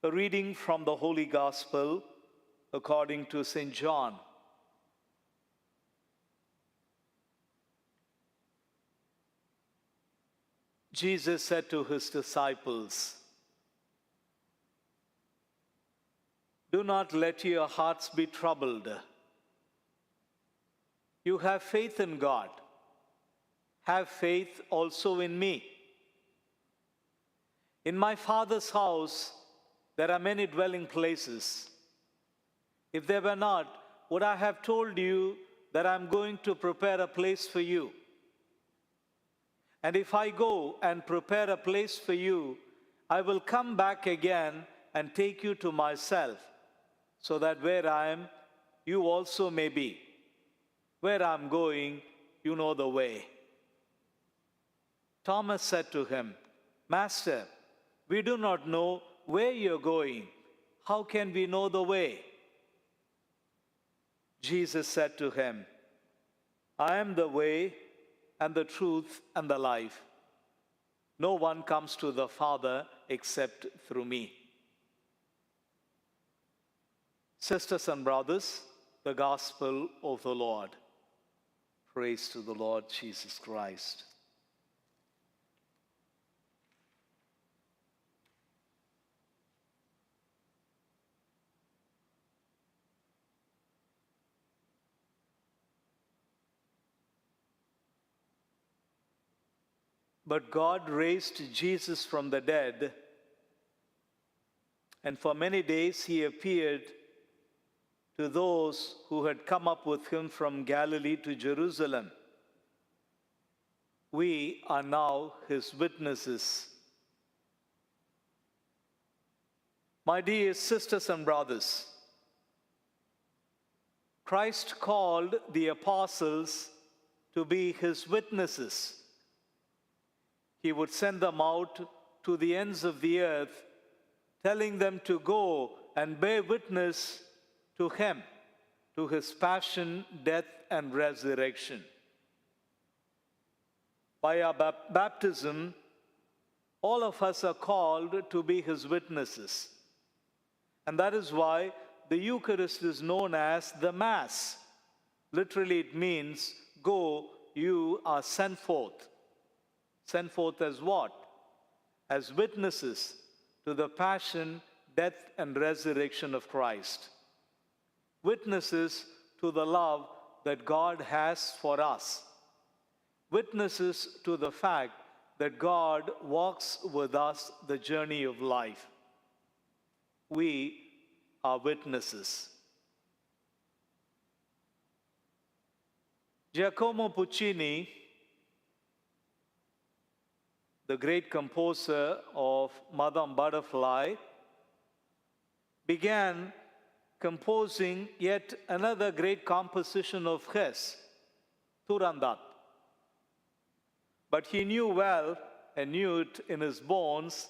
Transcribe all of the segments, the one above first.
A reading from the Holy Gospel according to St. John. Jesus said to his disciples, "Do not let your hearts be troubled. You have faith in God. Have faith also in me. In my Father's house there are many dwelling places. If there were not, would I have told you that I am going to prepare a place for you? And if I go and prepare a place for you, I will come back again and take you to myself, so that where I am, you also may be. Where I am going, you know the way." Thomas said to him, "Master, we do not know where you are going. How can we know the way?" Jesus said to him, "I am the way and the truth and the life. No one comes to the Father except through me." Sisters and brothers, the Gospel of the Lord. Praise to the Lord Jesus Christ. But God raised Jesus from the dead, and for many days he appeared to those who had come up with him from Galilee to Jerusalem. We are now his witnesses. My dear sisters and brothers, Christ called the apostles to be his witnesses. He would send them out to the ends of the earth, telling them to go and bear witness to him, to his passion, death, and resurrection. By our baptism, all of us are called to be his witnesses. And that is why the Eucharist is known as the Mass. Literally, it means, "Go, you are sent forth." Sent forth as what? As witnesses to the passion, death, and resurrection of Christ. Witnesses to the love that God has for us. Witnesses to the fact that God walks with us the journey of life. We are witnesses. Giacomo Puccini, the great composer of Madame Butterfly, began composing yet another great composition of his, Turandot. But he knew well, and knew it in his bones,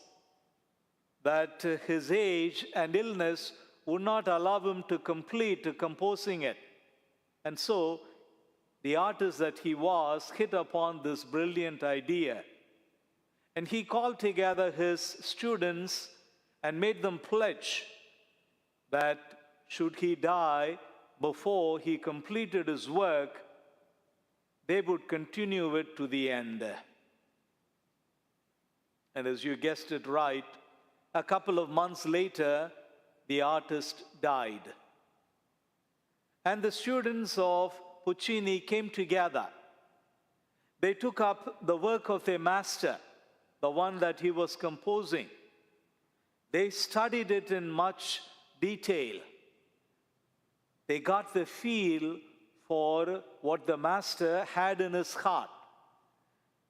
that his age and illness would not allow him to complete composing it. And so, the artist that he was hit upon this brilliant idea. And he called together his students and made them pledge that should he die before he completed his work, they would continue it to the end. And as you guessed it right, a couple of months later, the artist died. And the students of Puccini came together. They took up the work of their master, the one that he was composing. They studied it in much detail. They got the feel for what the master had in his heart.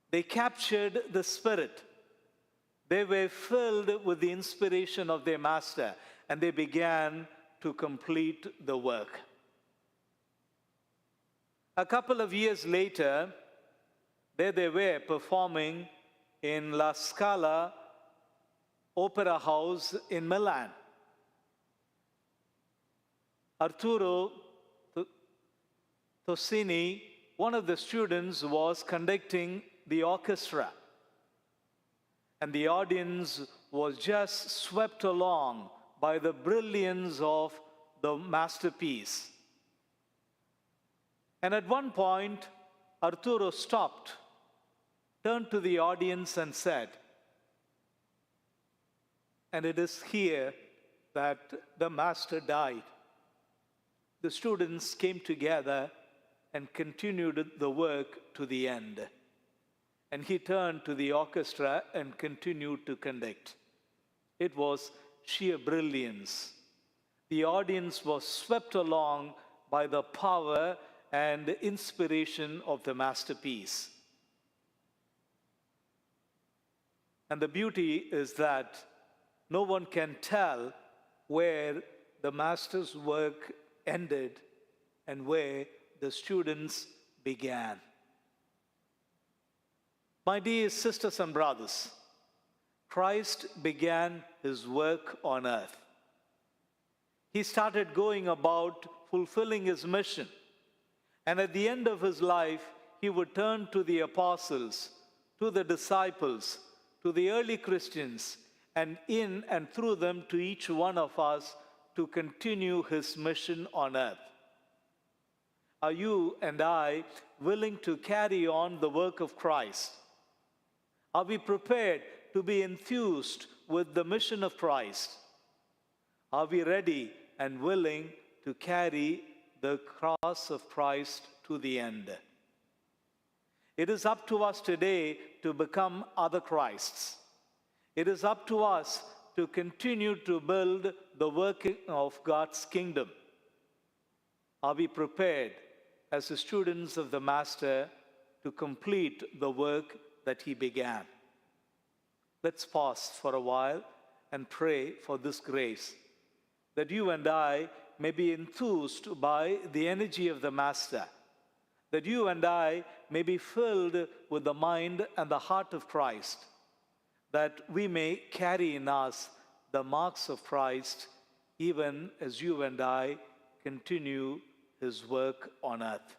They captured the spirit. They were filled with the inspiration of their master, and they began to complete the work. A couple of years later, there they were performing in La Scala Opera House in Milan. Arturo Tosini, one of the students, was conducting the orchestra. And the audience was just swept along by the brilliance of the masterpiece. And at one point, Arturo stopped, turned to the audience and said, "And it is here that the master died." The students came together and continued the work to the end. And he turned to the orchestra and continued to conduct. It was sheer brilliance. The audience was swept along by the power and inspiration of the masterpiece. And the beauty is that no one can tell where the master's work ended and where the students began. My dear sisters and brothers, Christ began his work on earth. He started going about fulfilling his mission. And at the end of his life, he would turn to the apostles, to the disciples, to the early Christians, and in and through them to each one of us to continue his mission on earth. Are you and I willing to carry on the work of Christ? Are we prepared to be enthused with the mission of Christ? Are we ready and willing to carry the cross of Christ to the end? It is up to us today to become other Christs. It is up to us to continue to build the work of God's kingdom. Are we prepared as the students of the Master to complete the work that he began? Let's pause for a while and pray for this grace, that you and I may be enthused by the energy of the Master, that you and I may be filled with the mind and the heart of Christ, that we may carry in us the marks of Christ, even as you and I continue his work on earth.